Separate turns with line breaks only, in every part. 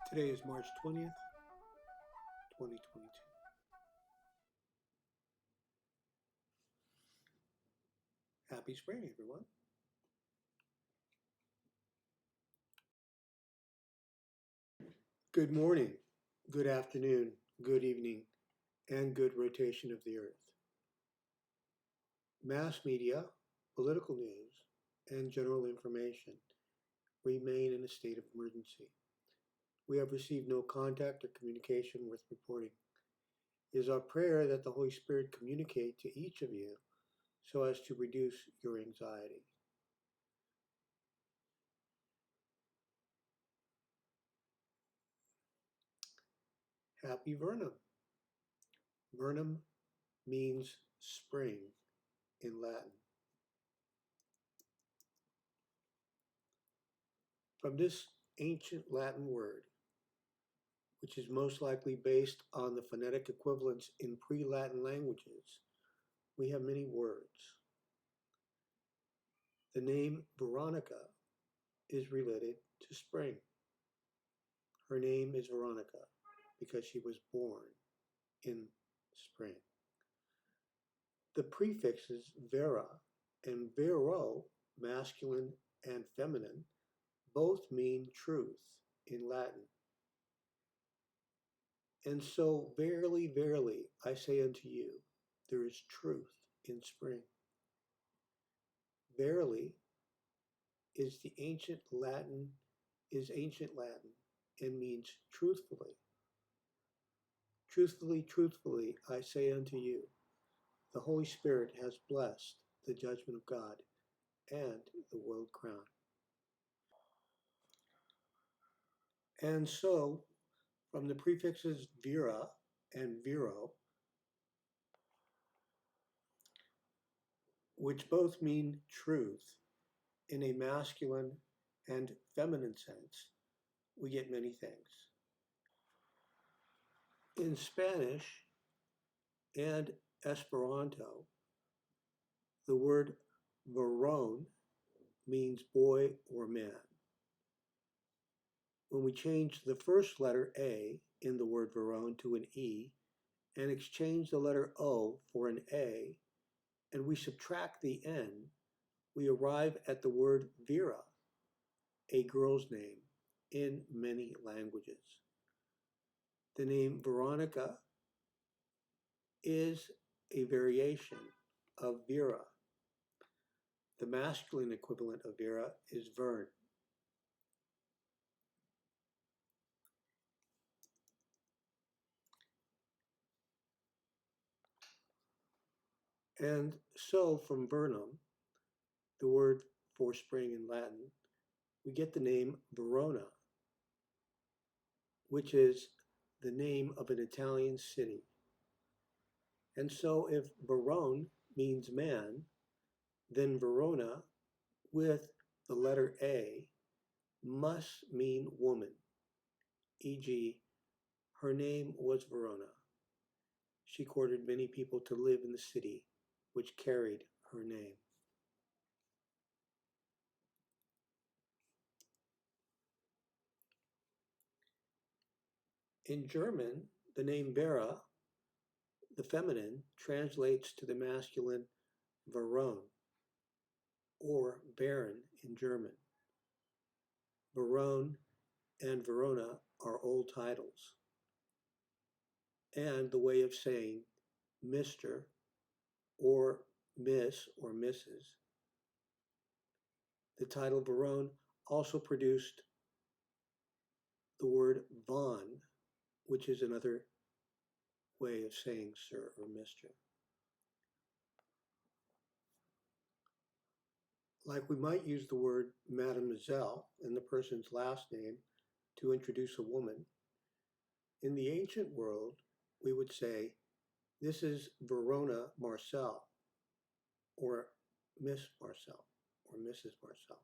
Today is March 20th, 2022. Happy spring, everyone. Good morning, good afternoon, good evening, and good rotation of the earth. Mass media, political news, and general information remain in a state of emergency. We have received no contact or communication worth reporting. It is our prayer that the Holy Spirit communicate to each of you so as to reduce your anxiety. Happy Vernum. Vernum means spring in Latin. From this ancient Latin word, which is most likely based on the phonetic equivalents in pre-Latin languages, we have many words. The name Veronica is related to spring. Her name is Veronica because she was born in spring. The prefixes vera and vero, masculine and feminine, both mean truth in Latin. And so, verily, verily, I say unto you, there is truth in spring. Verily is ancient Latin and means truthfully. Truthfully, truthfully, I say unto you, the Holy Spirit has blessed the judgment of God and the world crown. And so, from the prefixes vera and vero, which both mean truth in a masculine and feminine sense, we get many things. In Spanish and Esperanto, the word varón means boy or man. When we change the first letter A in the word varón to an E and exchange the letter O for an A, and we subtract the N, we arrive at the word Vera, a girl's name in many languages. The name Veronica is a variation of Vera. The masculine equivalent of Vera is Vern. And so from Vernum, the word for spring in Latin, we get the name Verona, which is the name of an Italian city. And so if Verone means man, then Verona with the letter A must mean woman, e.g., her name was Verona. She courted many people to live in the city which carried her name. In German, the name Vera, the feminine, translates to the masculine Baron or Baron in German. Baron and Verona are old titles, and the way of saying Mr. or Miss or Mrs. The title Baron also produced the word von, which is another way of saying Sir or Mr. Like we might use the word Mademoiselle in the person's last name to introduce a woman, in the ancient world, we would say, this is Verona Marcel, or Miss Marcel, or Mrs. Marcel,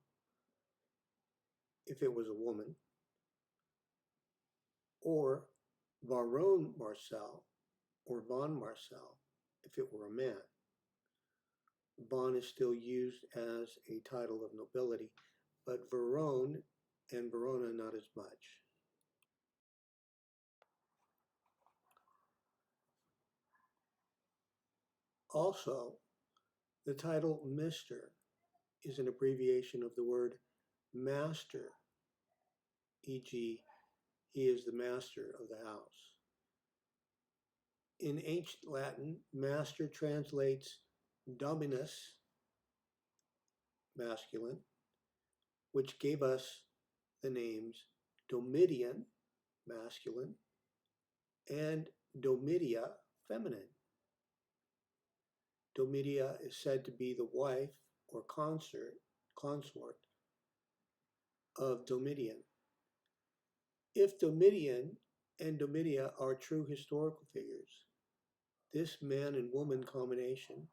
if it was a woman, or Baron Marcel, or von Marcel, if it were a man. Von is still used as a title of nobility, but Verone and Verona not as much. Also, the title Mr. is an abbreviation of the word master, e.g., he is the master of the house. In ancient Latin, master translates dominus, masculine, which gave us the names Domitian, masculine, and Domitia, feminine. Domitia is said to be the wife or consort of Domitian. If Domitian and Domitia are true historical figures, this man and woman combination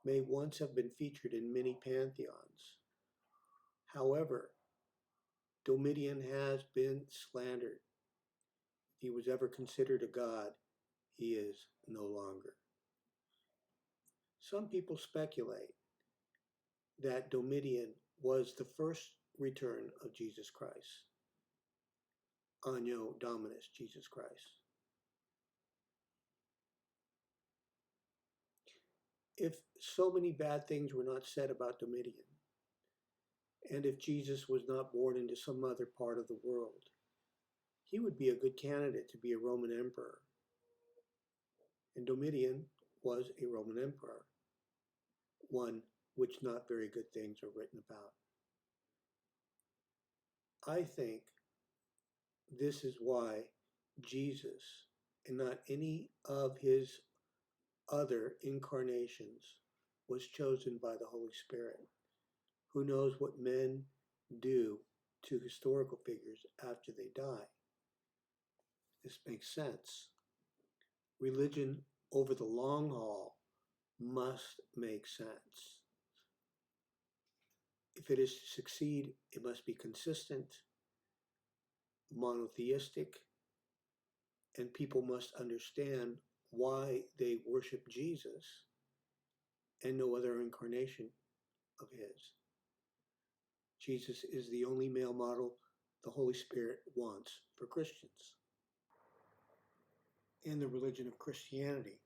may once have been featured in many pantheons. However, Domitian has been slandered. If he was ever considered a god, he is no longer. Some people speculate that Domitian was the first return of Jesus Christ. Anno Dominus, Jesus Christ. If so many bad things were not said about Domitian, and if Jesus was not born into some other part of the world, he would be a good candidate to be a Roman emperor. And Domitian was a Roman emperor, one which not very good things are written about. I think this is why Jesus, and not any of his other incarnations, was chosen by the Holy Spirit. Who knows what men do to historical figures after they die? This makes sense. Religion over the long haul must make sense. If it is to succeed, it must be consistent, monotheistic, and people must understand why they worship Jesus and no other incarnation of his. Jesus is the only male model the Holy Spirit wants for Christians. In the religion of Christianity,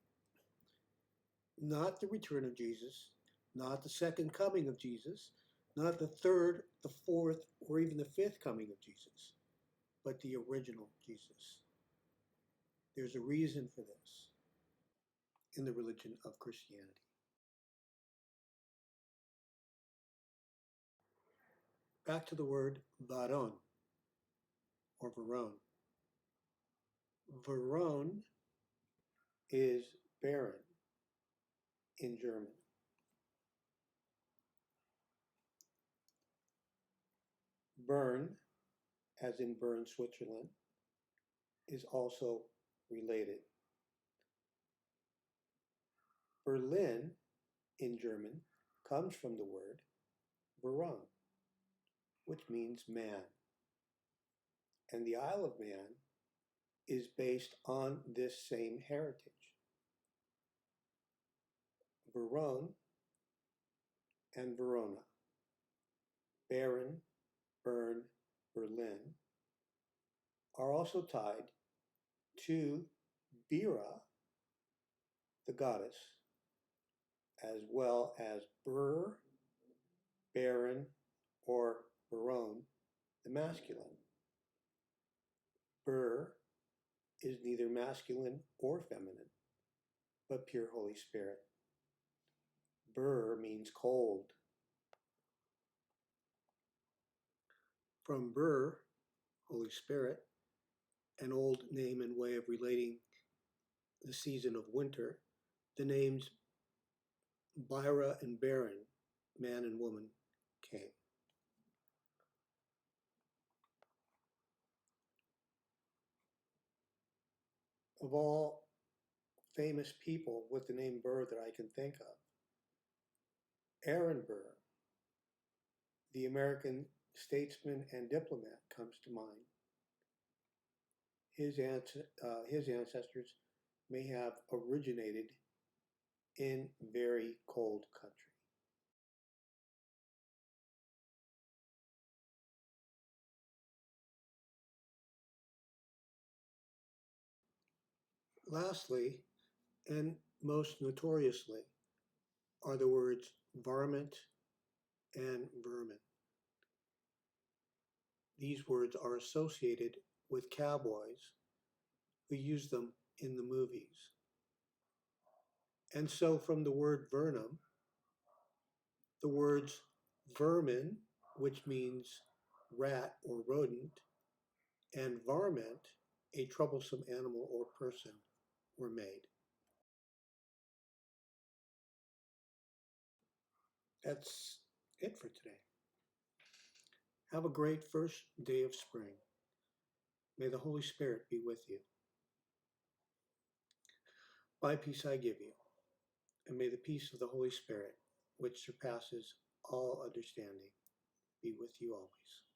not the return of Jesus, not the second coming of Jesus, not the third, the fourth, or even the fifth coming of Jesus, but the original Jesus. There's a reason for this in the religion of Christianity. Back to the word Varon, or Verone. Verone is barren in German. Bern, as in Bern, Switzerland, is also related. Berlin in German comes from the word Verone, which means man. And the Isle of Man is based on this same heritage. Verone and Verona, Baron, Bern, Berlin, are also tied to Bera, the goddess, as well as Ber, Baron, or Barone, the masculine. Ber is neither masculine or feminine, but pure Holy Spirit. Ber means cold. From Ber, Holy Spirit, an old name and way of relating the season of winter, the names Byra and Baron, man and woman, came. Of all famous people with the name Burr that I can think of, Aaron Burr, the American statesman and diplomat, comes to mind. His ancestors may have originated in very cold country. Lastly, and most notoriously, are the words varmint and vermin. These words are associated with cowboys who use them in the movies. And so from the word vernum, the words vermin, which means rat or rodent, and varmint, a troublesome animal or person, were made. That's it for today. Have a great first day of spring. May the Holy Spirit be with you. My peace I give you, and may the peace of the Holy Spirit, which surpasses all understanding, be with you always.